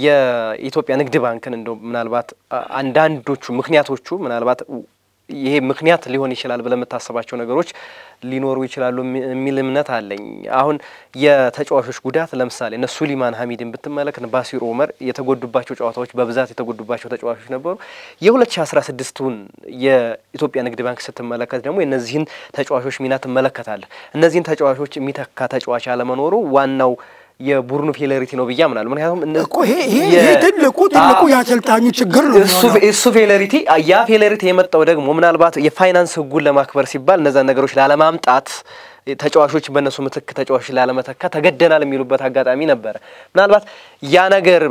የኢትዮጵያ ንግድ ባንክን እንደው ምናልባት አንዳንዶቹ ምክንያቶቹ ምናልባት ይሄ ምክንያት ሊሆን ይችላል ብለ መታሰባቸው ነገሮች ሊኖሩ ይችላሉ የሚል እምነት አለኝ አሁን የተጫዋቾች ጉዳት ለምሳሌ እነ ሱሊማን ሐሚድን ብትመለከት ባሲር ዑመር የተጎዱባቸው ጨዋታዎች በብዛት የተጎዱባቸው ተጫዋቾች ነበሩ የ2016ቱን የኢትዮጵያ ንግድ ባንክ ስትመለከት ደግሞ እነዚህን ተጫዋቾች ሚና ተመለከታለህ እነዚህን ተጫዋቾች የሚተካ ተጫዋች አለመኖሩ ዋናው የቡርኑ ፌለሪቲ ነው በያምናል ምክንያቱም ይሄ ትልቁ ያሰልጣኙ ችግር ነው እሱ ፌለሪቲ ያ ፌለሪቲ የመጣው ደግሞ ምናልባት የፋይናንስ ህጉን ለማክበር ሲባል እነዛ ነገሮች ላለማምጣት ተጫዋቾች በእነሱ ምትክ ተጫዋቾች ላለመተካ ተገደናል የሚሉበት አጋጣሚ ነበር ምናልባት ያ ነገር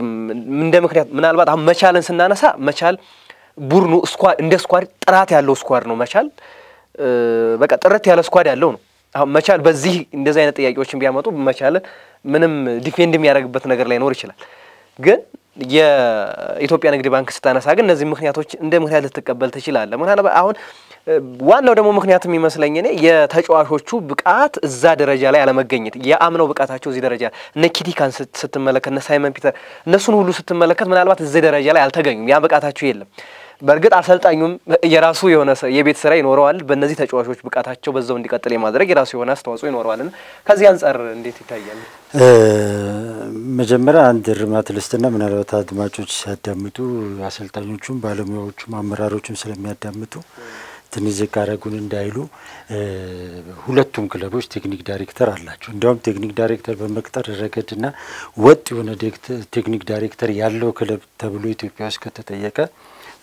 እንደ ምክንያት ምናልባት መቻልን ስናነሳ መቻል ቡርኑ ስኳድ እንደ ስኳድ ጥራት ያለው ስኳድ ነው መቻል በቃ ጥረት ያለ ስኳድ ያለው ነው መቻል በዚህ እንደዚህ አይነት ጥያቄዎችን ቢያመጡ መቻል ምንም ዲፌንድ የሚያደርግበት ነገር ላይ ኖር ይችላል ግን የኢትዮጵያ ንግድ ባንክ ስታነሳ ግን እነዚህ ምክንያቶች እንደ ምክንያት ልትቀበል ትችላለህ ምናልባት አሁን ዋናው ደግሞ ምክንያቱም ይመስለኝ እኔ የተጫዋቾቹ ብቃት እዛ ደረጃ ላይ አለመገኘት ያአምነው ብቃታቸው እዚህ ደረጃ ነኪቲካን ስትመለከት ሳይመን ፒተር እነሱን ሁሉ ስትመለከት ምናልባት እዚህ ደረጃ ላይ አልተገኙም ያ ብቃታቸው የለም በርግጥ አሰልጣኙም የራሱ የሆነ የቤት ስራ ይኖረዋል በእነዚህ ተጫዋቾች ብቃታቸው በዛው እንዲቀጥል የማድረግ የራሱ የሆነ አስተዋጽኦ ይኖረዋልና ከዚህ አንፃር እንዴት ይታያል መጀመሪያ አንድ ርማት ልስትና ምናልባት አድማጮች ሲያዳምጡ አሰልጣኞቹም ባለሙያዎቹም አመራሮቹም ስለሚያዳምጡ ትንሽ ካረጉን እንዳይሉ ሁለቱም ክለቦች ቴክኒክ ዳይሬክተር አላቸው እንዲያውም ቴክኒክ ዳይሬክተር በመቅጠር ረገድና ወጥ የሆነ ቴክኒክ ዳይሬክተር ያለው ክለብ ተብሎ ኢትዮጵያ ውስጥ ከተጠየቀ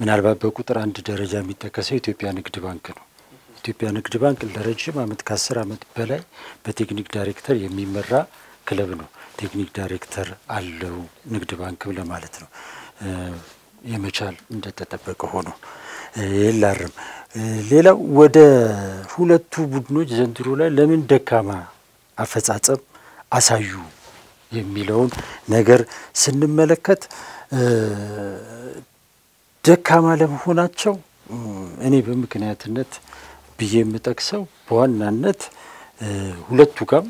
ምናልባት በቁጥር አንድ ደረጃ የሚጠቀሰው ኢትዮጵያ ንግድ ባንክ ነው ኢትዮጵያ ንግድ ባንክ ለረጅም አመት ከ10 አመት በላይ በቴክኒክ ዳይሬክተር የሚመራ ክለብ ነው ቴክኒክ ዳይሬክተር አለው ንግድ ባንክ ለማለት ነው የመቻል እንደተጠበቀ ሆኖ ይላርም ሌላው ወደ ሁለቱ ቡድኖች ዘንድሮ ላይ ለምን ደካማ አፈጻጸም አሳዩ የሚለውን ነገር ስንመለከት ደካማ ለመሆናቸው እኔ በምክንያትነት ብዬ የምጠቅሰው በዋናነት ሁለቱ ጋር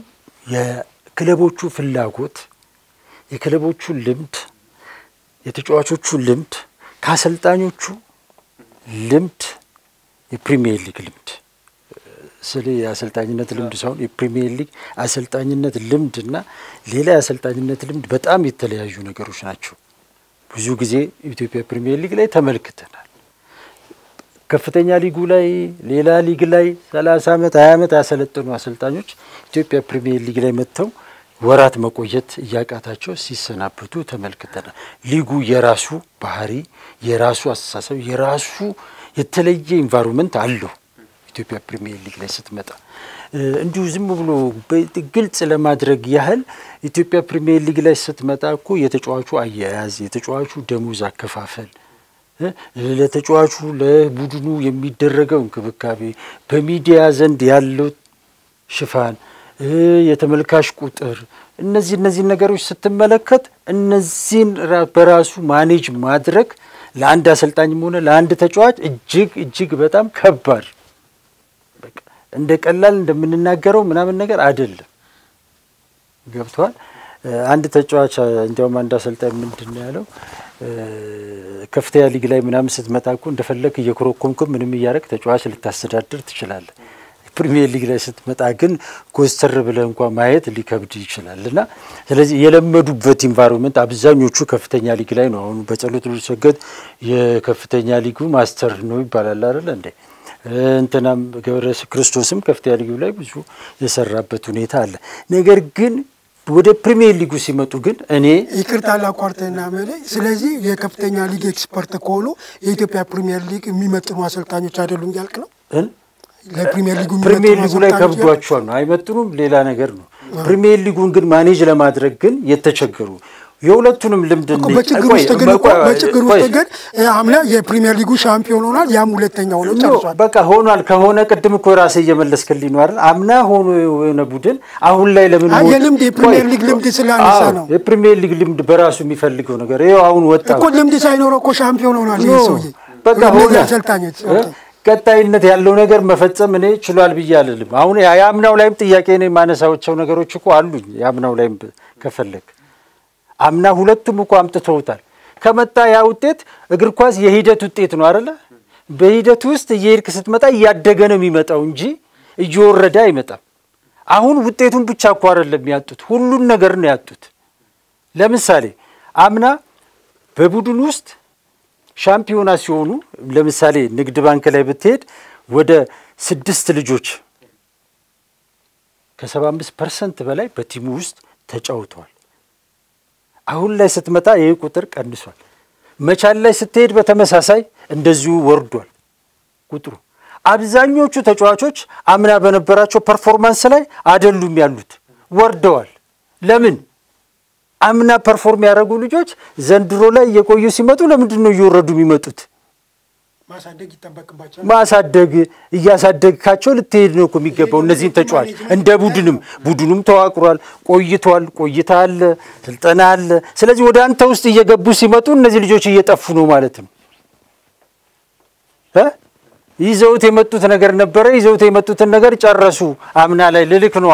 የክለቦቹ ፍላጎት የክለቦቹ ልምድ የተጫዋቾቹ ልምድ ከአሰልጣኞቹ ልምድ የፕሪሚየር ሊግ ልምድ ስለ አሰልጣኝነት ልምድ ሳይሆን የፕሪሚየር ሊግ አሰልጣኝነት ልምድና ሌላ አሰልጣኝነት ልምድ በጣም የተለያዩ ነገሮች ናቸው ብዙ ጊዜ ኢትዮጵያ ፕሪሚየር ሊግ ላይ ተመልክተናል ከፍተኛ ሊጉ ላይ ሌላ ሊግ ላይ 30 አመት 20 አመት ያሰለጠኑ አሰልጣኞች ኢትዮጵያ ፕሪሚየር ሊግ ላይ መጥተው ወራት መቆየት ያቃታቸው ሲሰናበቱ ተመልክተናል ሊጉ የራሱ ባህሪ የራሱ አስተሳሰብ የራሱ የተለየ ኢንቫይሮንመንት አለው ኢትዮጵያ ፕሪሚየር ሊግ ላይ ስትመጣ እንዲሁ ዝም ብሎ ግልጽ ለማድረግ ያህል ኢትዮጵያ ፕሪሚየር ሊግ ላይ ስትመጣ እኮ የተጫዋቹ አያያዝ የተጫዋቹ ደሞዝ አከፋፈል ለተጫዋቹ ለቡድኑ የሚደረገው እንክብካቤ በሚዲያ ዘንድ ያለው ሽፋን የተመልካች ቁጥር እነዚህ ነገሮች ስትመለከት እነዚህን በራሱ ማኔጅ ማድረግ ለአንድ አሰልጣኝም ሆነ ለአንድ ተጫዋች እጅግ በጣም ከባድ በቃ እንደ ቀላል እንደምንናገረው ምናምን ነገር አይደለም ገብቷል አንድ ተጫዋች እንደውም አንድ አሰልጣኝ ምንድነው ያለው ከፍተኛ ሊግ ላይ ምናምን ስትመጣ እኮ እንደፈለክ እየኮረኮምክ ምንም ይያረክ ተጫዋች ልታስተዳድር ትችላለህ ፕሪሚየር ሊግ ላይ ስትመጣ ግን ኮስተር ብለ እንኳን ማየት ሊከብድ ይችላልና ስለዚህ የለመዱበት ኢንቫይሮንመንት አብዛኞቹ ከፍተኛ ሊግ ላይ ነው አሁን በጸሎት ልሰገድ የከፍተኛ ሊጉ ማስተር ነው ይባላል አይደል እንዴ እንተናም ገብረ ክርስቶስም ከፍተኛ ሊጉ ላይ ብዙ የሰራበት ሁኔታ አለ ነገር ግን ወደ ፕሪሚየር ሊጉ ሲመጡ ግን እኔ ይቅርታ ላቋርጠና ማለት ስለዚህ የከፍተኛ ሊግ ኤክስፐርት ኮሎ የኢትዮጵያ ፕሪሚየር ሊግ የሚመጥኑ አሰልጣኞች አይደሉም ያልክ ነው ለፕሪሚየር ሊጉ ላይ ከብዷቸው ነው አይመጥኑም ሌላ ነገር ነው ፕሪሚየር ሊጉን ግን ማኔጅ ለማድረግ ግን የተቸገሩ የሁለቱንም ልምድ ነው በችግሩ ተገን አምና የፕሪሚየር ሊጉ ሻምፒዮን ሆኗል ያም ሁለተኛው ነው ጨርሷል በቃ ሆኗል ከሆነ ቅድም እኮ ራሴ እየመለስከልኝ ነው አይደል አምና ሆኖ የሆነ ቡድን አሁን ላይ ለምን ነው የልምድ የፕሪሚየር ሊግ ልምድ ስላነሳ ነው የፕሪሚየር ሊግ ልምድ በራሱ የሚፈልገው ነገር ይሄው አሁን ወጣ እኮ ልምድ ሳይኖረው እኮ ሻምፒዮን ሆኗል ይሄ በቃ ሆነ አሰልጣኞች ቀጣይነት ያለው ነገር መፈጸም እኔ ችሏል ብያለልም አሁን ያምናው ላይም ጥያቄ ነው ማነሳዎቸው ነገሮች እኮ አሉኝ ያምናው ላይም ከፈለክ አምና ሁለቱም እኮ አምጥተውታል። ከመጣ ያ ውጤት እግር ኳስ የሂደት ውጤት ነው አይደለ? በሂደት ውስጥ እየሄድክ ስትመጣ እያደገ ነው የሚመጣው እንጂ እየወረደ አይመጣም። አሁን ውጤቱን ብቻ እኮ አይደለም ያጡት፣ ሁሉን ነገር ነው ያጡት። ለምሳሌ አምና በቡድን ውስጥ ሻምፒዮና ሲሆኑ ለምሳሌ ንግድ ባንክ ላይ ብትሄድ ወደ 6 ልጆች ከ75% በላይ በቲሙ ውስጥ ተጫውተዋል። አሁን ላይ ስትመጣ ይሄ ቁጥር ቀንሷል። መቻል ላይ ስትሄድ በተመሳሳይ እንደዚሁ ወርዷል ቁጥሩ። አብዛኞቹ ተጫዋቾች አምና በነበራቸው ፐርፎርማንስ ላይ አይደሉም ያሉት፣ ወርደዋል። ለምን? አምና ፐርፎርም ያደረጉ ልጆች ዘንድሮ ላይ እየቆዩ ሲመጡ ለምንድን ነው እየወረዱ የሚመጡት? ማሳደግ ይጠበቅባቸዋል። ማሳደግ እያሳደግካቸው ልትሄድ ነው እኮ የሚገባው። እነዚህን ተጫዋች እንደ ቡድኑም ተዋቅሯል፣ ቆይታ አለ፣ ስልጠና አለ። ስለዚህ ወደ አንተ ውስጥ እየገቡ ሲመጡ እነዚህ ልጆች እየጠፉ ነው ማለት ነው። ይዘውት የመጡት ነገር ነበረ፣ ይዘውት የመጡትን ነገር ጨረሱ። አምና ላይ ልልክ ነው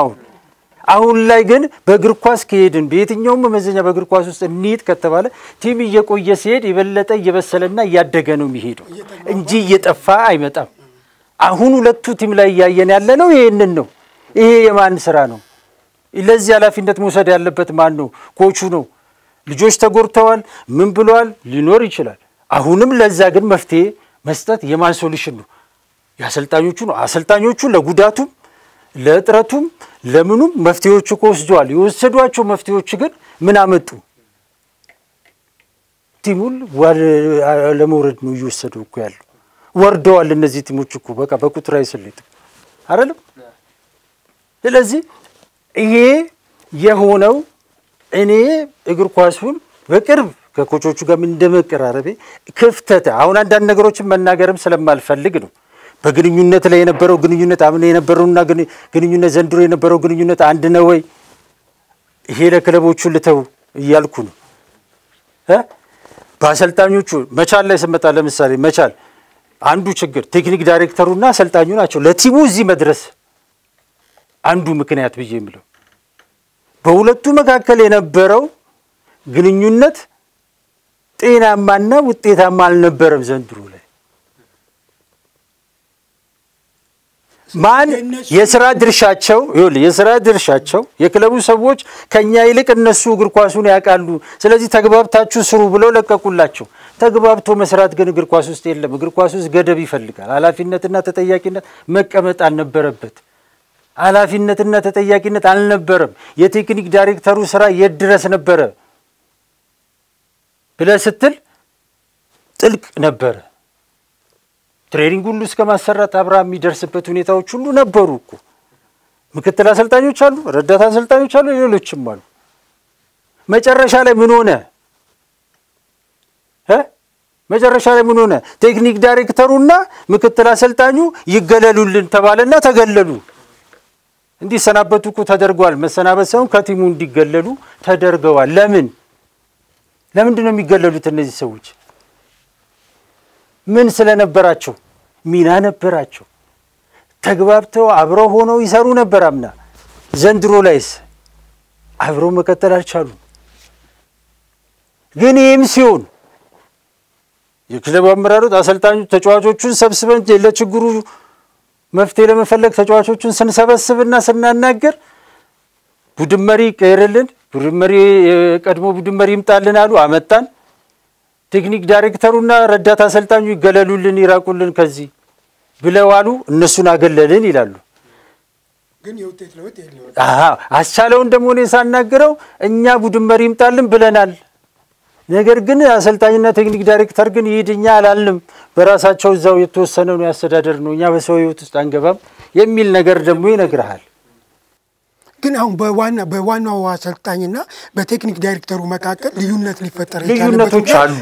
አሁን ላይ ግን በእግር ኳስ ከሄድን በየትኛውም መመዘኛ በእግር ኳስ ውስጥ እንሂድ ከተባለ ቲም እየቆየ ሲሄድ የበለጠ እየበሰለና እያደገ ነው የሚሄደው እንጂ እየጠፋ አይመጣም። አሁን ሁለቱ ቲም ላይ ያየን ያለ ነው ይሄንን ነው። ይሄ የማን ስራ ነው? ለዚህ ኃላፊነት መውሰድ ያለበት ማን ነው? ኮቹ ነው። ልጆች ተጎድተዋል፣ ምን ብለዋል ሊኖር ይችላል። አሁንም ለዛ ግን መፍትሄ መስጠት የማን ሶሉሽን ነው? የአሰልጣኞቹ ነው። አሰልጣኞቹ ለጉዳቱም ለጥረቱም ለምኑም መፍትሄዎቹ ወስደዋል። የወሰዷቸው መፍትሄዎች ግን ምን አመጡ? ቲሙን ለመውረድ ነው እየወሰዱ እኮ ያለው። ወርደዋል እነዚህ ቲሞች እኮ በቃ በቁጥራዊ ስሌት አይደለም። ስለዚህ ይሄ የሆነው እኔ እግር ኳሱን በቅርብ ከኮቾቹ ጋር ምን እንደመቀራረቤ ክፍተት አሁን አንዳንድ ነገሮችን መናገርም ስለማልፈልግ ነው። በግንኙነት ላይ የነበረው ግንኙነት አምነ የነበረውና ግንኙነት ዘንድሮ የነበረው ግንኙነት አንድ ነው ወይ? ይሄ ለክለቦቹ ልተው እያልኩ ነው። በአሰልጣኞቹ መቻል ላይ ስመጣ ለምሳሌ መቻል አንዱ ችግር ቴክኒክ ዳይሬክተሩና አሰልጣኙ ናቸው ለቲሙ እዚህ መድረስ አንዱ ምክንያት ብዬ የምለው። በሁለቱ መካከል የነበረው ግንኙነት ጤናማና ውጤታማ አልነበረም ዘንድሮ ላይ። ማን የሥራ ድርሻቸው የክለቡ ሰዎች ከኛ ይልቅ እነሱ እግር ኳሱን ያውቃሉ፣ ስለዚህ ተግባብታችሁ ስሩ ብለው ለቀቁላቸው። ተግባብቶ መስራት ግን እግር ኳስ ውስጥ የለም። እግር ኳስ ውስጥ ገደብ ይፈልጋል። ኃላፊነትና ተጠያቂነት መቀመጥ አልነበረበት። ኃላፊነትና ተጠያቂነት አልነበረም። የቴክኒክ ዳይሬክተሩ ስራ የት ድረስ ነበረ ብለህ ስትል ጥልቅ ነበረ። ትሬኒንግ ሁሉ እስከ ማሰራት አብርሃም የሚደርስበት ሁኔታዎች ሁሉ ነበሩ እኮ። ምክትል አሰልጣኞች አሉ፣ ረዳት አሰልጣኞች አሉ፣ ሌሎችም አሉ። መጨረሻ ላይ ምን ሆነ? ቴክኒክ ዳይሬክተሩና ምክትል አሰልጣኙ ይገለሉልን ተባለና ተገለሉ። እንዲሰናበቱ እኮ ተደርጓል። መሰናበት ሳይሆን ከቲሙ እንዲገለሉ ተደርገዋል። ለምንድን ነው የሚገለሉት እነዚህ ሰዎች? ምን ስለነበራቸው? ሚና ነበራቸው። ተግባብተው አብረው ሆነው ይሰሩ ነበር አምና። ዘንድሮ ላይስ አብረው መቀጠል አልቻሉም። ግን ይህም ሲሆን የክለቡ አመራሮች አሰልጣኞች ተጫዋቾቹን ሰብስበን ለችግሩ መፍትሄ ለመፈለግ ተጫዋቾቹን ስንሰበስብና ስናናገር ቡድን መሪ ቀይረልን፣ ቀድሞ ቡድን መሪ ይምጣልን አሉ። አመጣን። ቴክኒክ ዳይሬክተሩና ረዳት አሰልጣኙ ይገለሉልን ይራቁልን ከዚህ ብለው አሉ። እነሱን አገለልን ይላሉ። ግን የውጤት ለውጥ የለም። አስቻለውን ደግሞ እኔ ሳናገረው እኛ ቡድን መሪ ይምጣልን ብለናል። ነገር ግን አሰልጣኝና ቴክኒክ ዳይሬክተር ግን ይሄድኛ አላልንም። በራሳቸው እዛው የተወሰነ ነው ያስተዳደር ነው፣ እኛ በሰው ህይወት ውስጥ አንገባም የሚል ነገር ደግሞ ይነግራል። ግን አሁን በዋናው አሰልጣኝና በቴክኒክ ዳይሬክተሩ መካከል ልዩነት ሊፈጠር ልዩነቶች አሉ።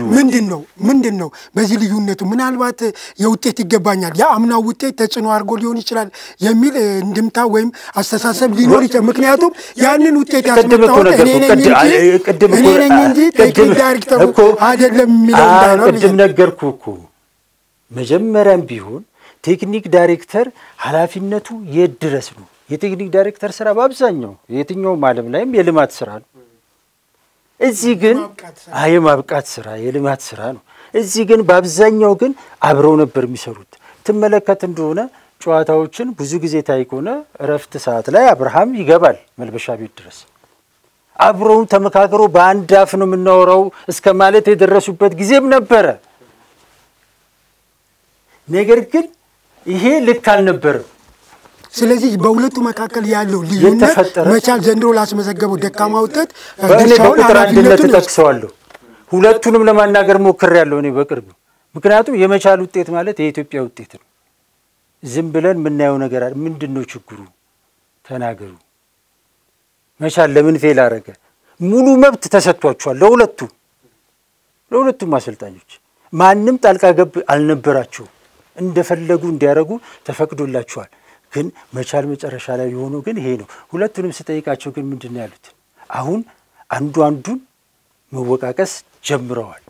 ምንድነው በዚህ ልዩነቱ ምናልባት የውጤት ይገባኛል የአምናው ውጤት ተጽዕኖ አድርጎ ሊሆን ይችላል የሚል እንድምታ ወይም አስተሳሰብ ሊኖር ይችላል። ምክንያቱም ያንን ውጤት ያስመጣው እኔ ነኝ እንጂ ቴክኒክ ዳይሬክተሩ አይደለም የሚለው እንዳለው ቅድም ነገርኩ እኮ። መጀመሪያም ቢሆን ቴክኒክ ዳይሬክተር ኃላፊነቱ የት ድረስ ነው? የቴክኒክ ዳይሬክተር ስራ በአብዛኛው የትኛውም ዓለም ላይም የልማት ስራ ነው። እዚህ ግን የማብቃት ስራ የልማት ስራ ነው። እዚህ ግን በአብዛኛው ግን አብረው ነበር የሚሰሩት። ትመለከት እንደሆነ ጨዋታዎችን ብዙ ጊዜ ታይቆነ እረፍት ሰዓት ላይ አብርሃም ይገባል መልበሻ ቤት ድረስ አብረው ተመካክሮ በአንድ አፍ ነው የምናወራው እስከ ማለት የደረሱበት ጊዜም ነበረ። ነገር ግን ይሄ ልክ አልነበረም። ስለዚህ በሁለቱ መካከል ያለው ልዩነት መቻል ዘንድሮ ላስመዘገበው ደካማ ውጤት በቁጥር አንድነት ተጠቅሰዋለሁ። ሁለቱንም ለማናገር ሞክሬያለሁ እኔ በቅርቡ። ምክንያቱም የመቻል ውጤት ማለት የኢትዮጵያ ውጤት ነው። ዝም ብለን የምናየው ነገር ምንድነው ችግሩ? ተናገሩ። መቻል ለምን ፌል አደረገ? ሙሉ መብት ተሰጥቷቸዋል ለሁለቱም አሰልጣኞች። ማንም ጣልቃ ገብ አልነበራቸው። እንደፈለጉ እንዲያረጉ ተፈቅዶላቸዋል። ግን መቻል መጨረሻ ላይ የሆነው ግን ይሄ ነው። ሁለቱንም ስጠይቃቸው ግን ምንድነው ያሉት? አሁን አንዱን መወቃቀስ ጀምረዋል።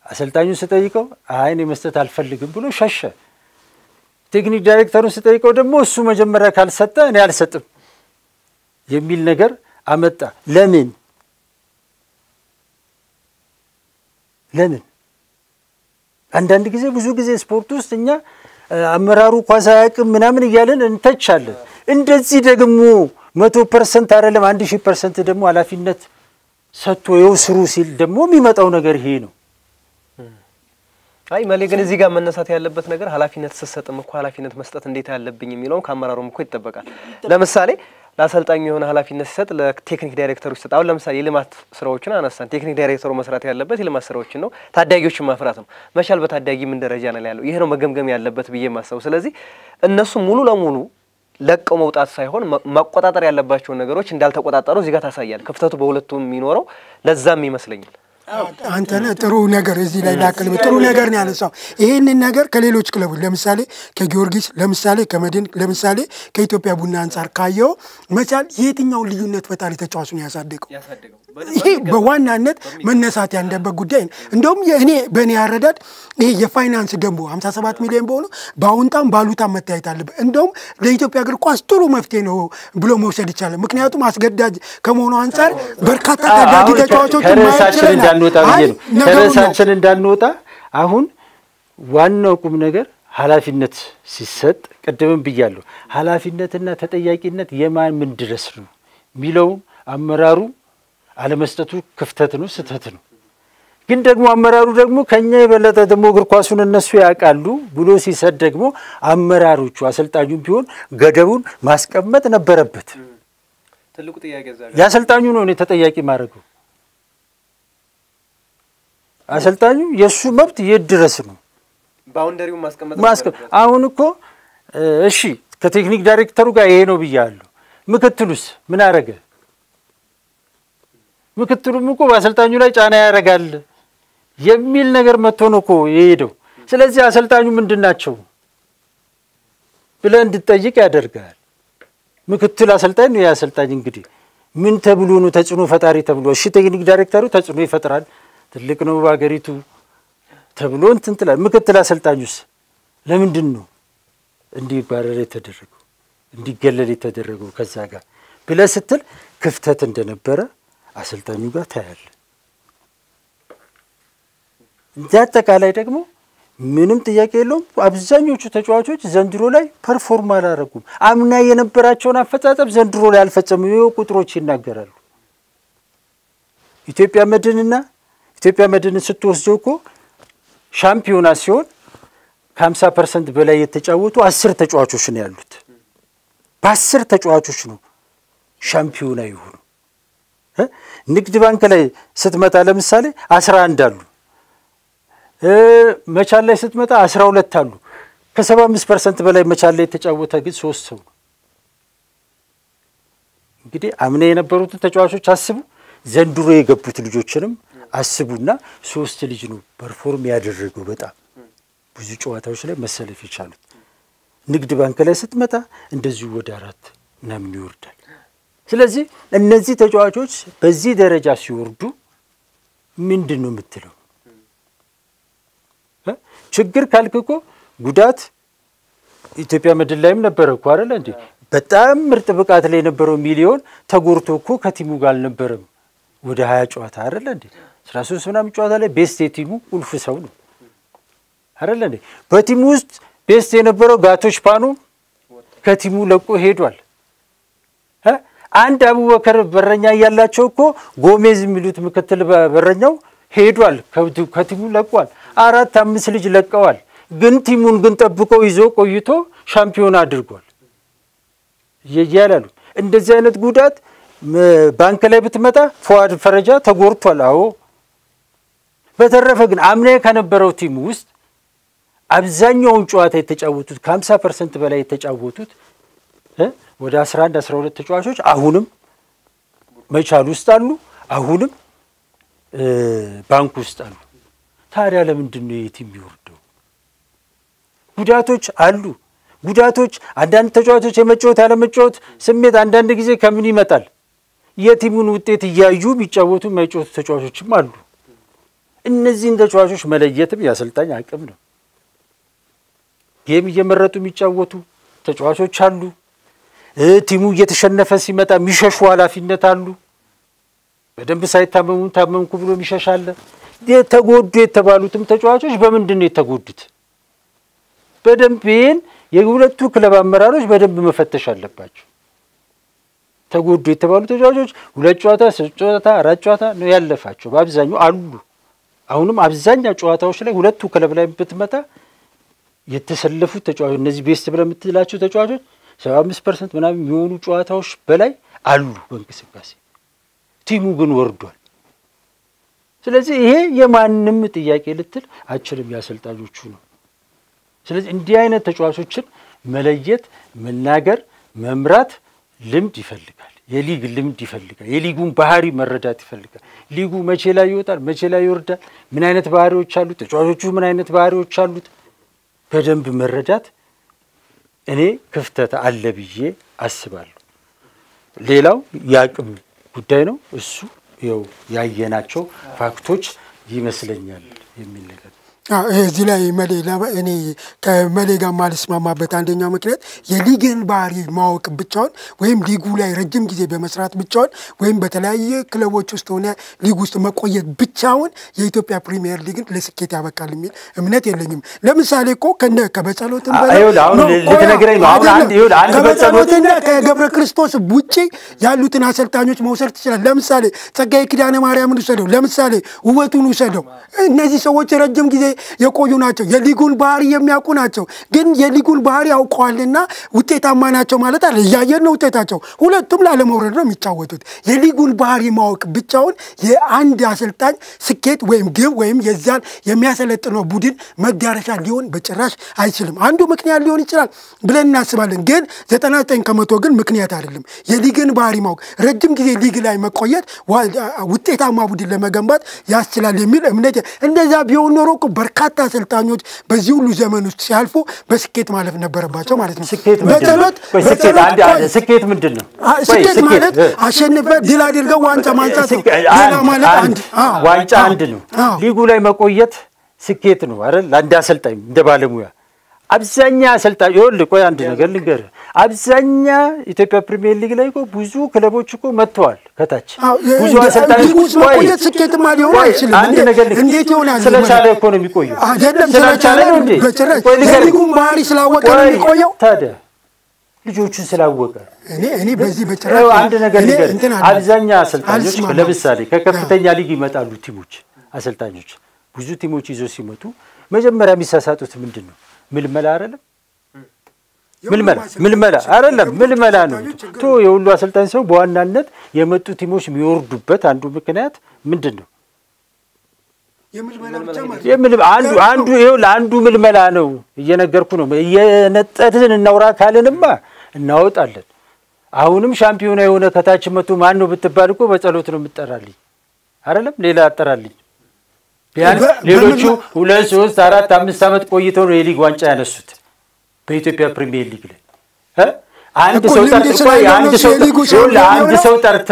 አሰልጣኙን ስጠይቀው እኔ መስጠት አልፈልግም ብሎ ሸሸ። ቴክኒክ ዳይሬክተሩን ስጠይቀው ደግሞ እሱ መጀመሪያ ካልሰጠ እኔ አልሰጥም የሚል ነገር አመጣ። ለምን አንዳንድ ጊዜ ብዙ ጊዜ ስፖርት ውስጥ እኛ አመራሩ ኳስ አያውቅም ምናምን እያለን እንተቻለን። እንደዚህ ደግሞ 100% አይደለም 1000% ደግሞ ኃላፊነት ሰጥቶ ይወስሩ ሲል ደግሞ የሚመጣው ነገር ይሄ ነው። መሌ ግን እዚህ ጋር መነሳት ያለበት ነገር ኃላፊነት ተሰጠም እኮ ኃላፊነት መስጠት እንዴት ያለብኝ የሚለው ከአመራሩም እኮ ይተበቃል። ለምሳሌ ለአሰልጣኙ የሆነ ኃላፊነት ሲሰጥ ለቴክኒክ ዳይሬክተሩ ይሰጥ። አሁን ለምሳሌ የልማት ስራዎችን አነሳን። ቴክኒክ ዳይሬክተሩ መስራት ያለበት የልማት ስራዎችን ነው፣ ታዳጊዎችን ማፍራት ነው። መቻል በታዳጊ ምን ደረጃ ነው ያለው? ይሄ ነው መገምገም ያለበት ብዬ ማሰብ። ስለዚህ እነሱ ሙሉ ለሙሉ ለቀው መውጣት ሳይሆን መቆጣጠር ያለባቸው ነገሮች እንዳልተቆጣጠሩ እዚህ ጋር ታሳያል። ክፍተቱ በሁለቱም የሚኖረው ለዛም ይመስለኛል። አንተነ ጥሩ ነገር እዚህ ላይ ላከለ ጥሩ ነገር ነው ያነሳው። ይሄንን ነገር ከሌሎች ክለቦች ለምሳሌ ከጊዮርጊስ ለምሳሌ ከመድን ለምሳሌ ከኢትዮጵያ ቡና አንፃር ካየው መቻል የትኛው ልዩነት ፈጣሪ ተጫዋቹ ነው ያሳደገው? ይሄ በዋናነት መነሳት ያለበት ጉዳይ ነው። እንደውም በእኔ ያረዳድ ይሄ የፋይናንስ ደንቡ 57 ሚሊዮን በሆነ ባውንታም ባሉታም መታየት አለበት። እንደውም ለኢትዮጵያ እግር ኳስ ጥሩ መፍትሄ ነው ብሎ መውሰድ ይቻላል። ምክንያቱም አስገዳጅ ከመሆኑ አንፃር በርካታ ታዳጊ ተጫዋቾች ከረሳችን እንዳንወጣ አሁን ዋናው ቁም ነገር ኃላፊነት ሲሰጥ ቀደም ብያለሁ። ኃላፊነትና ተጠያቂነት የማን ምን ድረስ ነው ሚለው አመራሩ አለመስጠቱ ክፍተት ነው፣ ስህተት ነው። ግን ደግሞ አመራሩ ደግሞ ከኛ የበለጠ ደግሞ እግር ኳሱን እነሱ ያውቃሉ ብሎ ሲሰጥ ደግሞ አመራሮቹ አሰልጣኙም ቢሆን ገደቡን ማስቀመጥ ነበረበት። ትልቁ ጥያቄ እዛ ያሰልጣኙ ነው ተጠያቂ ማድረገው። አሰልጣኙ የሱ መብት ይድረስ ነው ባውንደሪውን ማስቀመጥ። አሁን እኮ እሺ ከቴክኒክ ዳይሬክተሩ ጋር ይሄ ነው ብያለሁ። ምክትሉስ ምን አረገ? ምክትሉም እኮ በአሰልጣኙ ላይ ጫና ያረጋል የሚል ነገር መጥቶ ነው እኮ የሄደው። ስለዚህ አሰልጣኙ ምንድናቸው ብለህ እንድትጠይቅ ያደርጋል። ምክትል አሰልጣኝ ነው። ያሰልጣኝ እንግዲህ ምን ተብሎ ነው ተጽዕኖ ፈጣሪ ተብሎ? እሺ ቴክኒክ ዳይሬክተሩ ተጽዕኖ ይፈጥራል ትልቅ ነው ባገሪቱ ተብሎ እንትንትላል። ምክትል አሰልጣኙስ ለምንድን ነው እንዲባረር የተደረገው እንዲገለል የተደረገው? ከዛ ጋር ብለህ ስትል ክፍተት እንደነበረ አሰልጣኙ ጋር ታያለ። አጠቃላይ ደግሞ ምንም ጥያቄ የለውም አብዛኞቹ ተጫዋቾች ዘንድሮ ላይ ፐርፎርም አላደረጉም። አምና የነበራቸውን አፈጻጸም ዘንድሮ ላይ አልፈጸሙም። ይሄው ቁጥሮች ይናገራሉ። ኢትዮጵያ መድንን ስትወስደው እኮ ሻምፒዮና ሲሆን ከ50% በላይ የተጫወቱ 10 ተጫዋቾች ነው ያሉት። በ10 ተጫዋቾች ነው ሻምፒዮና ይሆኑ። ንግድ ባንክ ላይ ስትመጣ ለምሳሌ 11 አሉ። መቻል ላይ ስትመጣ 12 አሉ። ከ75% በላይ መቻል ላይ የተጫወተ ግን 3 ሰው ነው። እንግዲህ አምና የነበሩትን ተጫዋቾች አስቡ፣ ዘንድሮ የገቡት ልጆችንም አስቡና 3 ልጅ ነው ፐርፎርም ያደረገው በጣም ብዙ ጨዋታዎች ላይ መሰለፍ የቻሉት። ንግድ ባንክ ላይ ስትመጣ እንደዚሁ ወደ 4 ምናምን ይወርዳል። ስለዚህ እነዚህ ተጫዋቾች በዚህ ደረጃ ሲወርዱ ምንድነው የምትለው? ችግር ካልክኮ ጉዳት ኢትዮጵያ መድን ላይም ነበር እኮ አይደል እንዴ? በጣም ምርጥ ብቃት ላይ የነበረው ሚሊዮን ተጎርቶ እኮ ከቲሙ ጋር አልነበረም ወደ 20 ጨዋታ አይደለ እንዴ 13 ምናምን ጨዋታ ላይ ቤስት የቲሙ ቁልፍ ሰው ነው አይደለ እንዴ በቲሙ ውስጥ ቤስት የነበረው ጋቶች ፓኖ ከቲሙ ለቆ ሄዷል አንድ አቡበከር በረኛ ያያላቸው እኮ ጎሜዝ የሚሉት ምክትል በረኛው ሄዷል ከቲሙ ለቋል 4-5 ልጅ ለቀዋል ግን ቲሙን ግን ጠብቀው ይዞ ቆይቶ ሻምፒዮን አድርጓል ይያላሉ እንደዚህ አይነት ጉዳት ባንክ ላይ ብትመጣ ፏድ ፈረጃ ተጎርቷል አዎ በተረፈ ግን አምና ከነበረው ቲም ውስጥ አብዛኛውን ጨዋታ የተጫወቱት ከ50% በላይ የተጫወቱት ወደ 11-12 ተጫዋቾች አሁንም መቻል ውስጥ አሉ አሁንም ባንክ ውስጥ አሉ ታዲያ ለምንድን ነው የቲም ይወርደው ጉዳቶች አሉ ጉዳቶች አንዳንድ ተጫዋቾች የመጫወት ያለ መጫወት ስሜት አንዳንድ ጊዜ ከምን ይመጣል የቲሙን ውጤት ያያዩ ቢጫወቱ የማይጫወቱ ተጫዋቾችም አሉ እነዚህን ተጫዋቾች መለየትም ያሰልጣኝ አቅም ነው ጌም እየመረጡ የሚጫወቱ ተጫዋቾች አሉ ቲሙ እየተሸነፈ ሲመጣ የሚሸሹ ኃላፊነት አሉ በደንብ ሳይታመሙ ታመምኩ ብሎ የሚሸሻለ የተጎዱ የተባሉትም ተጫዋቾች በምንድን ነው የተጎዱት በደንብን የሁለቱ ክለብ አመራሮች በደንብ መፈተሽ አለባቸው ተጎዱ የተባሉ ተጫዋቾች 2 ጨዋታ 3 ጨዋታ 4 ጨዋታ ነው ያለፋቸው በአብዛኛው አሉ አሁንም አብዛኛው ጨዋታዎች ላይ ሁለቱ ክለብ ላይ ብትመጣ የተሰለፉ ተጫዋቾች እነዚህ ቤስት ብለን የምትላቸው ተጫዋቾች 75% ምናምን የሚሆኑ ጨዋታዎች በላይ አሉ በእንቅስቃሴ ቲሙ ግን ወርዷል ስለዚህ ይሄ የማንንም ጥያቄ ልትል አችልም ያሰልጣኞቹ ነው ስለዚህ እንዲህ አይነት ተጫዋቾችን መለየት መናገር መምራት ልምድ ይፈልጋል የሊግ ልምድ ይፈልጋል የሊጉን ባህሪ መረዳት ይፈልጋል ሊጉ መቼ ላይ ይወጣል መቼ ላይ ይወርዳል ምን አይነት ባህሪዎች አሉት ተጫዋቾቹ ምን አይነት ባህሪዎች አሉት በደንብ መረዳት እኔ ክፍተት አለ ብዬ አስባለሁ ሌላው ያቅም ጉዳይ ነው እሱ ይው ያየናቸው ፋክቶች ይመስለኛል የሚል ነገር እዚህ ላይ እኔ ከመሌ ጋር ማልስማማበት አንደኛው ምክንያት የሊግን ባህሪ ማወቅ ብቻውን ወይም ሊጉ ላይ ረጅም ጊዜ በመስራት ብቻውን ወይም በተለያየ ክለቦች ውስጥ ሆነ ሊግ ውስጥ መቆየት ብቻውን የኢትዮጵያ ፕሪሚየር ሊግን ለስኬት ያበቃል የሚል እምነት የለኝም ለምሳሌ እኮ ከበጸሎትም ከበጸሎትና ከገብረ ክርስቶስ ውጪ ያሉትን አሰልጣኞች መውሰድ ትችላል ለምሳሌ ጸጋዬ ኪዳነ ማርያምን ውሰደው ለምሳሌ ውበቱን ውሰደው እነዚህ ሰዎች ረጅም ጊዜ የቆዩ ናቸው የሊጉን ባህሪ የሚያውቁ ናቸው ግን የሊጉን ባህሪ ያውቀዋልና ውጤታማ ናቸው ማለት አይደል ያየን ነው ውጤታቸው ሁለቱም ላለመውረድ ነው የሚጫወቱት የሊጉን ባህሪ ማወቅ ብቻውን የአንድ አሰልጣኝ ስኬት ወይም ግብ ወይም የዛን የሚያሰለጥነው ቡድን መዳረሻ ሊሆን በጭራሽ አይችልም አንዱ ምክንያት ሊሆን ይችላል ብለን እናስባለን ግን 99% ግን ምክንያት አይደለም የሊግን ባህሪ ማወቅ ረጅም ጊዜ ሊግ ላይ መቆየት ውጤታማ ቡድን ለመገንባት ያስችላል የሚል እምነት እንደዛ ቢሆን ኖሮ በርካታ አሰልጣኞች በዚህ ሁሉ ዘመን ውስጥ ሲያልፉ በስኬት ማለፍ ነበረባቸው ማለት ነው ስኬት ምንድነው ስኬት ማለት አሸንፈ ድል አድርገው ዋንጫ ማንሳት ነው ሌላ ማለት ዋንጫ አንድ ነው ሊጉ ላይ መቆየት ስኬት ነው አይደል ለአንድ አሰልጣኝ እንደ ባለሙያ አብዛኛ አሰልጣኝ ይወል ቆይ አንድ ነገር ልንገር አብዛኛ ኢትዮጵያ ፕሪሚየር ሊግ ላይ እኮ ብዙ ክለቦች እኮ መጥተዋል ከታች ብዙ አሰልጣኞች መቆየት ስኬት ማለት ነው አይችልም አንድ ነገር እንዴት ይሆናል ስለቻለ እኮ ነው የሚቆየው አይደለም ስለቻለ ነው እንዴ የሊጉን ባህሪ ስላወቀ ነው የሚቆየው ታዲያ ልጆቹን ስላወቀ እኔ በዚህ በጭራሽ አንድ ነገር ልንገር አብዛኛ አሰልጣኞች ለምሳሌ ከከፍተኛ ሊግ ይመጣሉ ቲሞች አሰልጣኞች ብዙ ቲሞች ይዞ ሲመጡ መጀመሪያ የሚሳሳቱት ምንድነው ምልመላ አይደለም ምልመላ አይደለም ምልመላ ነው ቶ የሁሉ አሰልጣኝ ሰው በዋናነት የመጡ ቲሞች የሚወርዱበት አንዱ ምክንያት ምንድነው አንዱ ምልመላ ነው እየነገርኩ ነው እየነጠትን እናውራ ካለንማ እናወጣለን አሁንም ሻምፒዮና የሆነ ከታች መጡ ማን ነው ብትባል እኮ በጸሎት ነው የምትጠራልኝ አይደለም ሌላ አጠራልኝ ቢያንስ ሌሎቹ 2 3 4 5 አመት ቆይተው ነው የሊግ ዋንጫ ያነሱት በኢትዮጵያ ፕሪሚየር ሊግ ላይ አንድ ሰው ጠርተ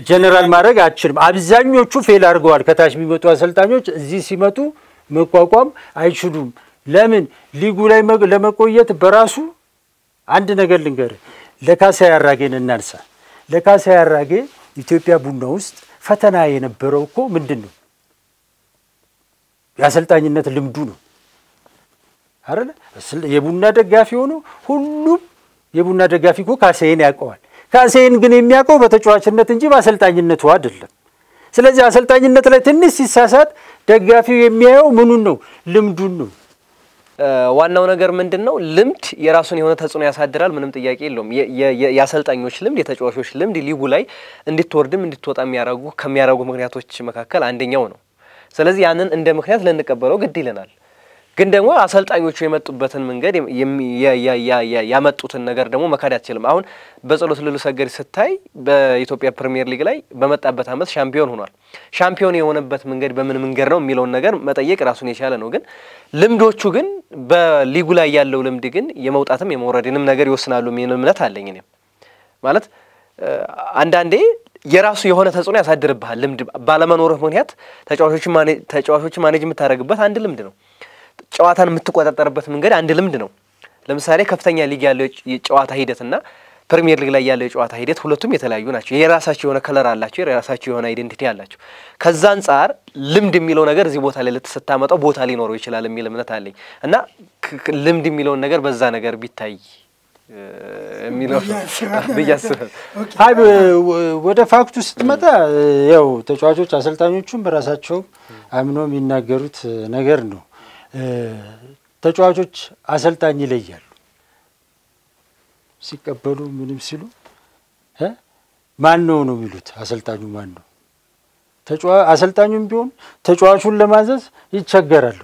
ጀነራል ማድረግ አችልም አብዛኞቹ ፌል አድርገዋል ከታች የሚመጡ አሰልጣኞች እዚህ ሲመጡ መቋቋም አይችሉም ለምን ሊጉ ላይ ለመቆየት በራሱ አንድ ነገር ልንገር ለካሳ ያራጌን እናንሳ ለካሳ ያራጌ ኢትዮጵያ ቡና ውስጥ ፈተና የነበረው እኮ ምንድነው? የአሰልጣኝነት ልምዱ ነው አይደል? የቡና ደጋፊ ሆኖ ሁሉም የቡና ደጋፊ እኮ ካሴን ያውቀዋል። ካሴን ግን የሚያውቀው በተጫዋችነት እንጂ በአሰልጣኝነቱ አይደለም። ስለዚህ አሰልጣኝነት ላይ ትንሽ ሲሳሳት ደጋፊው የሚያየው ምኑን ነው? ልምዱን ነው። ዋናው ነገር ምንድነው? ልምድ የራሱን የሆነ ተጽዕኖ ያሳድራል። ምንም ጥያቄ የለውም። የአሰልጣኞች ልምድ፣ የተጫዋቾች ልምድ ሊጉ ላይ እንድትወርድም እንድትወጣም ከሚያደርጉ ምክንያቶች መካከል አንደኛው ነው። ስለዚህ ያንን እንደ ምክንያት ልንቀበለው ግድ ይለናል። ግን ደግሞ አሰልጣኞቹ የመጡበትን መንገድ ያመጡትን ነገር ደግሞ መካድ አትችልም። አሁን በጸሎት ልሉ ሰገድ ስታይ በኢትዮጵያ ፕሪሚየር ሊግ ላይ በመጣበት አመት ሻምፒዮን ሆኗል። ሻምፒዮን የሆነበት መንገድ በምን መንገድ ነው የሚለውን ነገር መጠየቅ ራሱን የቻለ ነው። ግን ልምዶቹ ግን በሊጉ ላይ ያለው ልምድ ግን የመውጣትም የመውረድንም ነገር ይወስናሉ የሚል እምነት አለኝ። እኔም ማለት አንዳንዴ የራሱ የሆነ ተጽዕኖ ያሳድርብሃል። ልምድ ባለመኖርህ ምክንያት ተጫዋቾችን ማኔጅ የምታደርግበት አንድ ልምድ ነው። ጨዋታን የምትቆጣጠርበት መንገድ አንድ ልምድ ነው። ለምሳሌ ከፍተኛ ሊግ ያለው የጨዋታ ሂደትና ፕሪሚየር ሊግ ላይ ያለው የጨዋታ ሂደት ሁለቱም የተለያዩ ናቸው። የራሳቸው የሆነ ከለር አላቸው፣ የራሳቸው የሆነ አይደንቲቲ አላቸው። ከዛ አንፃር ልምድ የሚለው ነገር እዚህ ቦታ ላይ ልትስታመጣው ቦታ ሊኖረው ይችላል የሚል እምነት አለኝ እና ልምድ የሚለውን ነገር በዛ ነገር ቢታይ የሚለው በያስበው አይ ወደ ፋክቱ ስትመጣ ያው ተጫዋቾች አሰልጣኞቹም በራሳቸው አምኖ የሚናገሩት ነገር ነው። ተጫዋቾች አሰልጣኝ ይለያሉ ሲቀበሉ ምንም ሲሉ ማን ነው የሚሉት? አሰልጣኙ ማን ነው? አሰልጣኙም ቢሆን ተጫዋቹን ለማዘዝ ይቸገራሉ።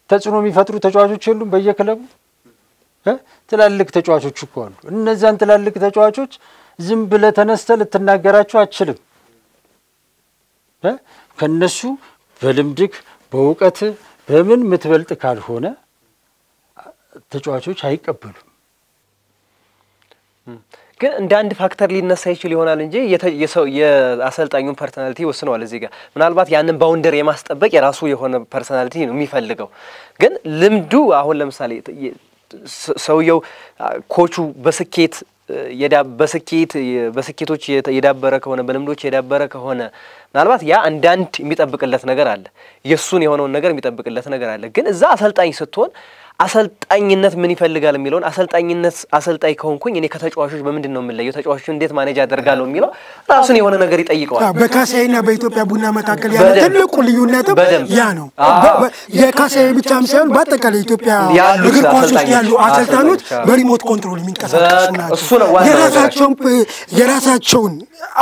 ተጽዕኖ የሚፈጥሩ ተጫዋቾች የሉም በየክለቡ ትላልቅ ተጫዋቾች እኮ አሉ። እነዛን ትላልቅ ተጫዋቾች ዝም ብለህ ተነስተህ ልትናገራቸው አትችልም። ከነሱ በልምድክ በእውቀት በምን ምትበልጥ ካልሆነ ተጫዋቾች አይቀበሉም። ግን እንደ አንድ ፋክተር ሊነሳ ይችል ይሆናል እንጂ የአሰልጣኙን ፐርሰናሊቲ ወስነዋል። እዚህ ጋር ምናልባት ያንን ባውንደር የማስጠበቅ የራሱ የሆነ ፐርሰናሊቲ ነው የሚፈልገው። ግን ልምዱ አሁን ለምሳሌ ሰውየው ኮቹ በስኬቶች የዳበረ ከሆነ በልምዶች የዳበረ ከሆነ ምናልባት ያ አንዳንድ የሚጠብቅለት ነገር አለ። የሱን የሆነውን ነገር የሚጠብቅለት ነገር አለ። ግን እዛ አሰልጣኝ ስትሆን አሰልጣኝነት ምን ይፈልጋል የሚለውን አሰልጣኝ ከሆንኩኝ እኔ ከተጫዋቾች በምንድነው የምለየው? ተጫዋቾችን እንዴት ማኔጅ አደርጋለሁ የሚለው ራሱን የሆነ ነገር ይጠይቀዋል። በካሳይና በኢትዮጵያ ቡና መካከል ያለ ትልቁ ልዩነት ያ ነው። የካሳይ ብቻም ሳይሆን በአጠቃላይ ኢትዮጵያ እግር ኳስ ውስጥ ያሉ አሰልጣኞች በሪሞት ኮንትሮል የሚንቀሳቀሱ ናቸው። የራሳቸውን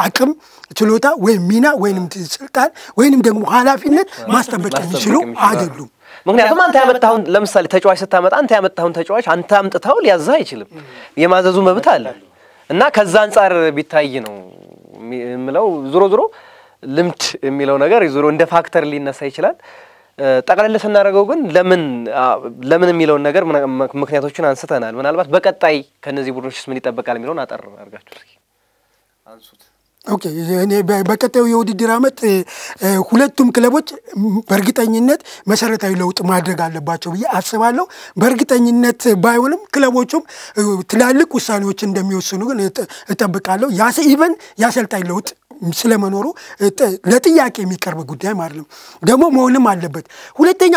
አቅም ችሎታ ወይም ሚና ወይንም ስልጣን ወይንም ደግሞ ኃላፊነት ማስጠበቅ የሚችሉ አይደሉም። ምክንያቱም አንተ ያመጣውን ለምሳሌ ተጫዋች ስታመጣ አንተ ያመጣውን ተጫዋች አንተ አምጥተው ሊያዝህ አይችልም። የማዘዙ መብት አለ እና ከዛ አንፃር ቢታይ ነው የምለው። ዞሮ ልምድ የሚለው ነገር ዞሮ እንደ ፋክተር ሊነሳ ይችላል። ጠቅላላ ስናደርገው ግን ለምን የሚለውን ነገር ምክንያቶችን አንስተናል። ምናልባት በቀጣይ ከነዚህ ቡድኖችስ ምን ይጠበቃል የሚለውን አጠር አድርጋችሁ እስኪ አንሱት። ኦኬ እኔ በቀጣዩ የውድድር ዓመት ሁለቱም ክለቦች በእርግጠኝነት መሰረታዊ ለውጥ ማድረግ አለባቸው ብዬ አስባለሁ። በእርግጠኝነት ባይሆንም ክለቦቹም ትላልቅ ውሳኔዎችን እንደሚወስኑ ግን እጠብቃለሁ። ኢቨን ያሰልጣኝ ለውጥ ስለመኖሩ ለጥያቄ የሚቀርብ ጉዳይ ማለት ነው። ደግሞ መሆንም አለበት። ሁለተኛ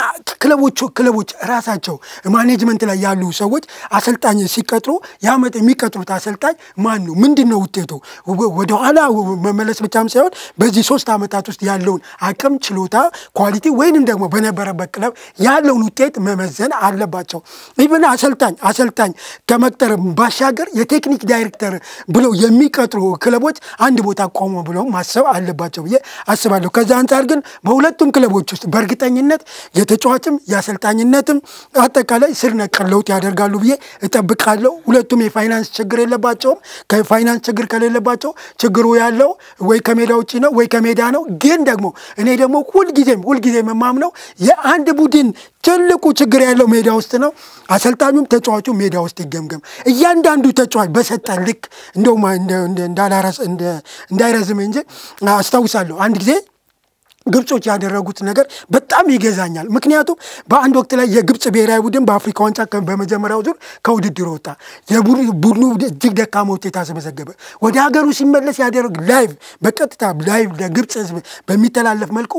ክለቦች ራሳቸው ማኔጅመንት ላይ ያሉ ሰዎች አሰልጣኝ ሲቀጥሩ ያመጥ የሚቀጥሩት አሰልጣኝ ማን ነው? ምንድነው ውጤቱ? ወደ ኋላ መመለስ ብቻም ሳይሆን በዚህ 3 አመታት ውስጥ ያለውን አቅም፣ ችሎታ፣ ኳሊቲ ወይንም ደግሞ በነበረበት ክለብ ያለውን ውጤት መመዘን አለባቸው። ኢቭን አሰልጣኝ ከመቅጠር ባሻገር የቴክኒክ ዳይሬክተር ብለው የሚቀጥሩ ክለቦች አንድ ቦታ ቆሞ ብለው ማሰብ አለባቸው ብዬ አስባለሁ። ከዛ አንፃር ግን በሁለቱም ክለቦች ውስጥ በእርግጠኝነት የተጫዋችም ያሰልጣኝነትም አጠቃላይ ስር ነቀል ለውጥ ያደርጋሉ ብዬ እጠብቃለሁ። ሁለቱም የፋይናንስ ችግር የለባቸውም። ከፋይናንስ ችግር ከሌለባቸው ችግሩ ያለው ወይ ከሜዳ ውጪ ነው ወይ ከሜዳ ነው። ግን ደግሞ እኔ ደግሞ ሁልጊዜም የማምነው የአንድ ቡድን ትልቁ ችግር ያለው ሜዳ ውስጥ ነው። አሰልጣኙም ተጫዋቹም ሜዳ ውስጥ ይገምገም። እያንዳንዱ ተጫዋች በሰጠን ልክ እንደውም እንዳይረዝም እንጂ አስታውሳለሁ አንድ ጊዜ ግብጾች ያደረጉት ነገር በጣም ይገዛኛል። ምክንያቱም በአንድ ወቅት ላይ የግብጽ ብሔራዊ ቡድን በአፍሪካ ዋንጫ በመጀመሪያው ዙር ከውድድር ወጣ። የቡድኑ እጅግ ደካማ ውጤት አስመዘገበ። ወደ ሀገሩ ሲመለስ ያደረግ ላይቭ በቀጥታ ላይቭ ለግብጽ ህዝብ በሚተላለፍ መልኩ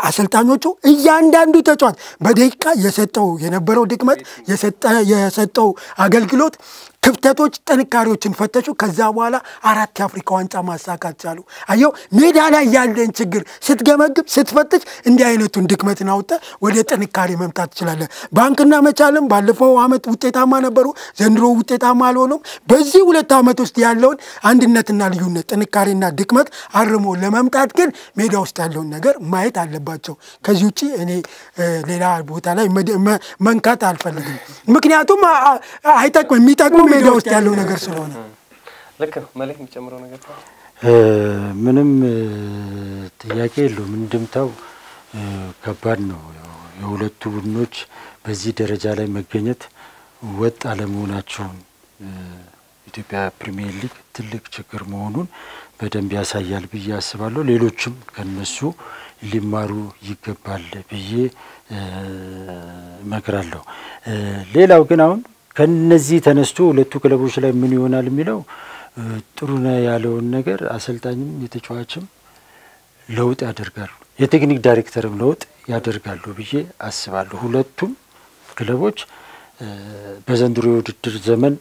አሰልጣኞቹ እያንዳንዱ ተጫዋች በደቂቃ የሰጠው የነበረው ድክመት የሰጠው አገልግሎት ክፍተቶች ጥንካሬዎችን ፈተሹ። ከዛ በኋላ 4 የአፍሪካ ዋንጫ ማሳካት ቻሉ። አየው ሜዳ ላይ ያለን ችግር ስትገመግም ስትፈትሽ እንዲህ አይነቱን ድክመትን አውጥተህ ወደ ጥንካሬ መምጣት ትችላለህ። ባንክና መቻልም ባለፈው ዓመት ውጤታማ ነበሩ፣ ዘንድሮ ውጤታማ አልሆኑም። በዚህ 2 ዓመት ውስጥ ያለውን አንድነትና ልዩነት ጥንካሬና ድክመት አርሞ ለመምጣት ግን ሜዳ ውስጥ ያለውን ነገር ማየት አለባቸው። ከዚህ ውጪ እኔ ሌላ ቦታ ላይ መንካት አልፈልግም። ምክንያቱም አይጠቅም የሚጠቅመው ሜዳ ውስጥ ያለው ነገር ስለሆነ። ልክ ነው። መልክ የሚጨምረው ነገር ምንም ጥያቄ የለውም። እንድምታው ከባድ ነው። የሁለቱ ቡድኖች በዚህ ደረጃ ላይ መገኘት ወጥ አለመሆናቸውን ኢትዮጵያ ፕሪሚየር ሊግ ትልቅ ችግር መሆኑን በደንብ ያሳያል ብዬ አስባለሁ። ሌሎችም ከነሱ ሊማሩ ይገባል ብዬ እመክራለሁ። ሌላው ግን አሁን ከነዚህ ተነስቶ ሁለቱ ክለቦች ላይ ምን ይሆናል የሚለው ጥሩ ነው ያለውን ነገር አሰልጣኝም የተጫዋችም ለውጥ ያደርጋሉ፣ የቴክኒክ ዳይሬክተርም ለውጥ ያደርጋሉ ብዬ አስባለሁ። ሁለቱም ክለቦች በዘንድሮ የውድድር ዘመን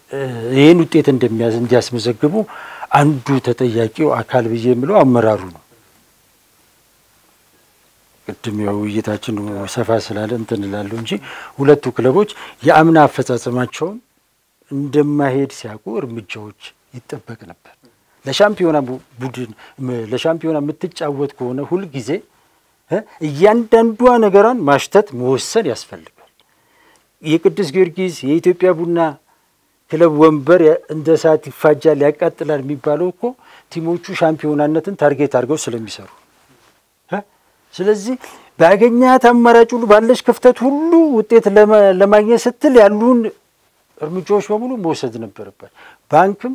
ይህን ውጤት እንዲያስመዘግቡ አንዱ ተጠያቂው አካል ብዬ የምለው አመራሩ ነው። ቅድም ያው ውይይታችን ሰፋ ስላለ እንትን እላለሁ እንጂ ሁለቱ ክለቦች የአምና አፈጻጸማቸውን እንደማይሄድ ሲያውቁ እርምጃዎች ይጠበቅ ነበር። ለሻምፒዮና ቡድን ለሻምፒዮና የምትጫወት ከሆነ ሁሉ ጊዜ እያንዳንዷ ነገራን ማሽተት መወሰን ያስፈልጋል። የቅዱስ ጊዮርጊስ የኢትዮጵያ ቡና ክለብ ወንበር እንደ ሰዓት ይፋጃል ያቃጥላል የሚባለው እኮ ቲሞቹ ሻምፒዮናነትን ታርጌት አድርገው ስለሚሰሩ ስለዚህ ባገኛት አማራጭ ሁሉ ባለሽ ክፍተት ሁሉ ውጤት ለማግኘት ስትል ያሉን እርምጃዎች በሙሉ መውሰድ ነበረበት። ባንክም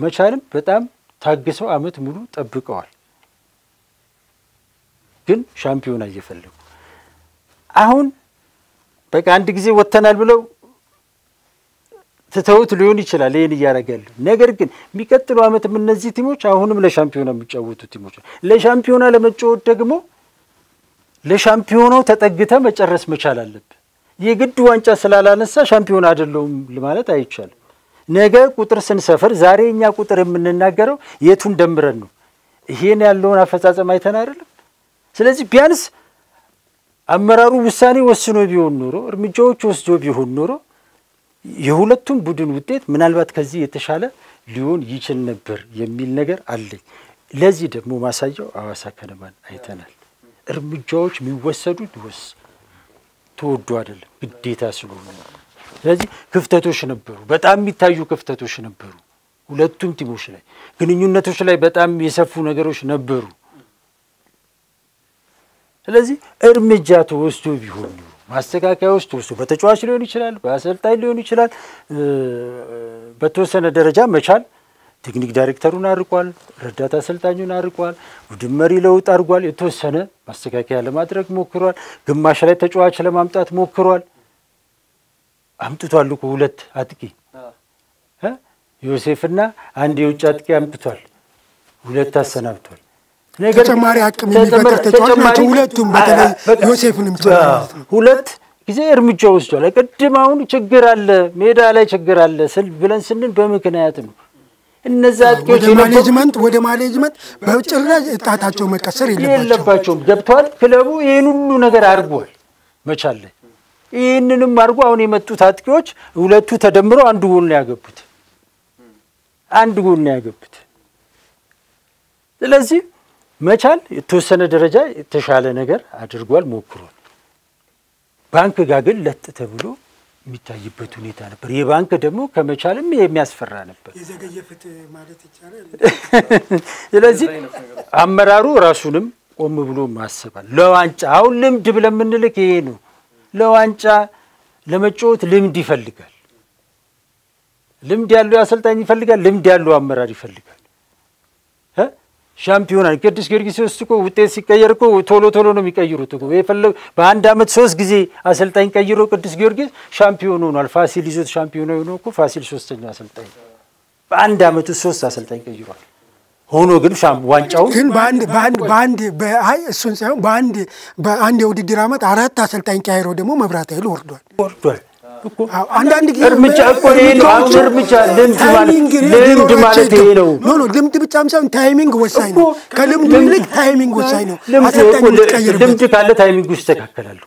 መቻልም በጣም ታግሰው አመት ሙሉ ጠብቀዋል፣ ግን ሻምፒዮና እየፈለጉ አሁን በቃ አንድ ጊዜ ወተናል ብለው ተተውት ሊሆን ይችላል ይሄን ያያረጋሉ። ነገር ግን የሚቀጥለው አመትም እነዚህ ቲሞች አሁንም ለሻምፒዮና የሚጫወቱ ቲሞች ለሻምፒዮና ለመጫወት ደግሞ ለሻምፒዮናው ተጠግተ መጨረስ መቻል አለበት። የግድ ዋንጫ ስላላነሳ ሻምፒዮና አይደለም ለማለት አይቻልም። ነገ ቁጥር ስንሰፍር ዛሬኛ ቁጥር የምንናገረው የቱን ደምረን ነው። ይሄን ያለውን አፈጻጸም አይተን አይደለም። ስለዚህ ቢያንስ አመራሩ ውሳኔ ወስኖ ቢሆን ኖሮ እርምጃዎች ወስዶ ቢሆን ኖሮ የሁለቱም ቡድን ውጤት ምናልባት ከዚህ የተሻለ ሊሆን ይችል ነበር የሚል ነገር አለኝ። ለዚህ ደግሞ ማሳያው አዋሳ ከነማን አይተናል። እርምጃዎች የሚወሰዱት ተወዶ አይደለም ግዴታ ስለሆነ። ስለዚህ ክፍተቶች ነበሩ፣ በጣም የሚታዩ ክፍተቶች ነበሩ። ሁለቱም ቲሞች ላይ ግንኙነቶች ላይ በጣም የሰፉ ነገሮች ነበሩ። ስለዚህ እርምጃ ተወስዶ ቢሆን ማስተካከያዎች ተወስዶ በተጫዋች ሊሆን ይችላል፣ በአሰልጣኝ ሊሆን ይችላል። በተወሰነ ደረጃ መቻል ቴክኒክ ዳይሬክተሩን አርቋል፣ ረዳት አሰልጣኙን አርቋል፣ ቡድን መሪ ለውጥ አድርጓል፣ የተወሰነ ማስተካከያ ለማድረግ ሞክሯል፣ ግማሽ ላይ ተጫዋች ለማምጣት ሞክሯል። አምጥቷል እኮ 2 አጥቂ ዮሴፍና አንድ የውጭ አጥቂ አምጥቷል፣ 2 አሰናብቷል። ነገር ተጨማሪ አቅም የሚፈጥር ተጫዋች ናቸው ሁለቱም። በተለይ ዮሴፍንም 2 ጊዜ እርምጃ ወስዷል። ቅድም አሁን ችግር አለ ሜዳ ላይ ችግር አለ ብለን ስንል በምክንያት ነው። እነዛ አጥቂዎች ወደ ማኔጅመንት በጭራሽ ጣታቸው መቀሰር የለባቸውም። ገብቷል። ክለቡ ይሄን ሁሉ ነገር አድርጓል መቻል ላይ ይሄንንም አድርጎ አሁን የመጡት አጥቂዎች 2 ተደምረው አንድ ጎል ነው ያገቡት። ስለዚህ መቻል የተወሰነ ደረጃ የተሻለ ነገር አድርጓል ሞክሯል። ባንክ ጋር ግን ለጥ ተብሎ የሚታይበት ሁኔታ ነበር። የባንክ ደግሞ ከመቻልም የሚያስፈራ ነበር። የዘገየፍት ማለት ይቻላል። ስለዚህ አመራሩ ራሱንም ቆም ብሎ ማሰባል። ለዋንጫ አሁን ልምድ ብለን የምንልክ ይሄ ነው። ለዋንጫ ለመጫወት ልምድ ይፈልጋል። ልምድ ያለው አሰልጣኝ ይፈልጋል። ልምድ ያለው አመራር ይፈልጋል። ሻምፒዮና ቅዱስ ጊዮርጊስ ውስጥ እኮ ውጤት ሲቀየር እኮ ቶሎ ነው የሚቀይሩት እኮ የፈለጉ በአንድ አመት 3 ጊዜ አሰልጣኝ ቀይሮ ቅዱስ ጊዮርጊስ ሻምፒዮን ሆኗል። ፋሲል ይዞት ሻምፒዮን ሆኖ እኮ ፋሲል 3ኛ አሰልጣኝ በአንድ አመት 3 አሰልጣኝ ቀይሯል። ሆኖ ግን ዋንጫው ግን በአንድ እሱን ሳይሆን በአንድ የውድድር አመት 4 አሰልጣኝ ቀይሮ ደግሞ መብራት ኃይል ወርዷል እኮ አንዳንድ ጊዜ እርምጃ እኮ ነው እርምጃ ልምድ ማለት ይሄ ነው። ልምድ ብቻም ሳይሆን ታይሚንግ ወሳኝ ነው። ከልምድ ይልቅ ታይሚንግ ወሳኝ ነው። ልምድ ካለ ታይሚንግ ይስተካከላል።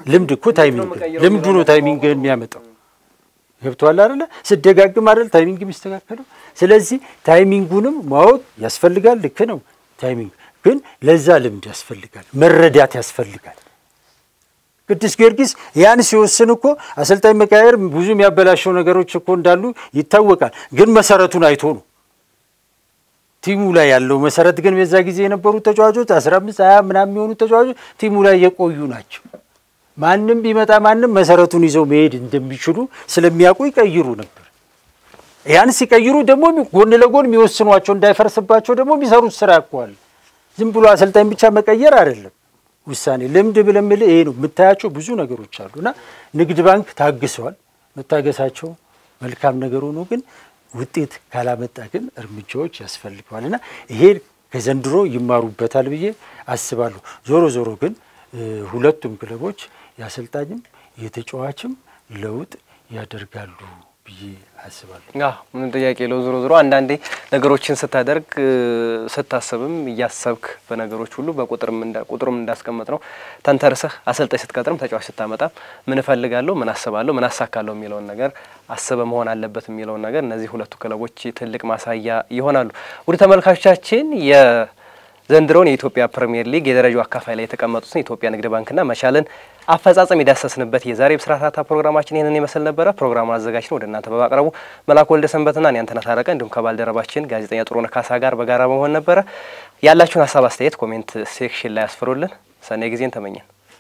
ልምድ እኮ ታይሚንግ ልምዱ ነው ታይሚንግ የሚያመጣው ገብቷል አይደለ? ሲደጋግም አይደል ታይሚንግ የሚስተካከለው። ስለዚህ ታይሚንጉንም ማወቅ ያስፈልጋል። ልክ ነው። ታይሚንግ ግን ለዛ ልምድ ያስፈልጋል፣ መረዳት ያስፈልጋል። ቅዱስ ጊዮርጊስ ያን ሲወስን እኮ አሰልጣኝ መቀየር ብዙ የሚያበላሸው ነገሮች እኮ እንዳሉ ይታወቃል። ግን መሰረቱን አይቶ ነው ቲሙ ላይ ያለው መሰረት። ግን በዛ ጊዜ የነበሩ ተጫዋቾች 15 20 ምናምን የሚሆኑ ተጫዋቾች ቲሙ ላይ የቆዩ ናቸው። ማንም ቢመጣ ማንም መሰረቱን ይዘው መሄድ እንደሚችሉ ስለሚያውቁ ይቀይሩ ነበር። ያን ሲቀይሩ ደግሞ ጎን ለጎን የሚወስኗቸው እንዳይፈርስባቸው ደግሞ የሚሰሩት ስራ አቋል። ዝም ብሎ አሰልጣኝ ብቻ መቀየር አይደለም ውሳኔ። ልምድ ብለምል ይሄ ነው የምታያቸው ብዙ ነገሮች አሉና ንግድ ባንክ ታግሰዋል። መታገሳቸው መልካም ነገር ሆኖ ግን ውጤት ካላመጣ ግን እርምጃዎች ያስፈልጋልና ይሄ ከዘንድሮ ይማሩበታል ብዬ አስባለሁ። ዞሮ ግን ሁለቱም ክለቦች ያሰልጣኝም የተጫዋችም ለውጥ ያደርጋሉ ብዬ አስባለሁ። ምን ጥያቄ ነው። ዞሮ አንዳንዴ ነገሮችን ስታደርግ ስታስብም እያሰብክ በነገሮች ሁሉ በቁጥርም እንዳስቀመጥ ነው ተንተርሰህ አሰልጣኝ ስትቀጥርም ተጫዋች ስታመጣ ምን እፈልጋለሁ፣ ምን አስባለሁ፣ ምን አሳካለሁ የሚለውን ነገር አስበ መሆን አለበት የሚለውን ነገር እነዚህ ሁለቱ ክለቦች ትልቅ ማሳያ ይሆናሉ። ወደ ተመልካቾቻችን ዘንድሮን የኢትዮጵያ ፕሪሚየር ሊግ የደረጃው አካፋይ ላይ የተቀመጡትን የኢትዮጵያ ንግድ ባንክና መቻልን አፈጻጸም የዳሰስንበት የዛሬ ብስራታታ ፕሮግራማችን ይሄንን ይመስል ነበር። ፕሮግራሙን አዘጋጅተን ወደ እናንተ በማቅረቡ መላኩ ወልደሰንበትና እኔ አንተነህ ታረቀ እንዲሁም ከባልደረባችን ጋዜጠኛ ጥሩነህ ካሳ ጋር በጋራ በመሆን ነበር። ያላችሁን ሀሳብ አስተያየት ኮሜንት ሴክሽን ላይ አስፍሩልን። ሰኔ ጊዜን ተመኘን።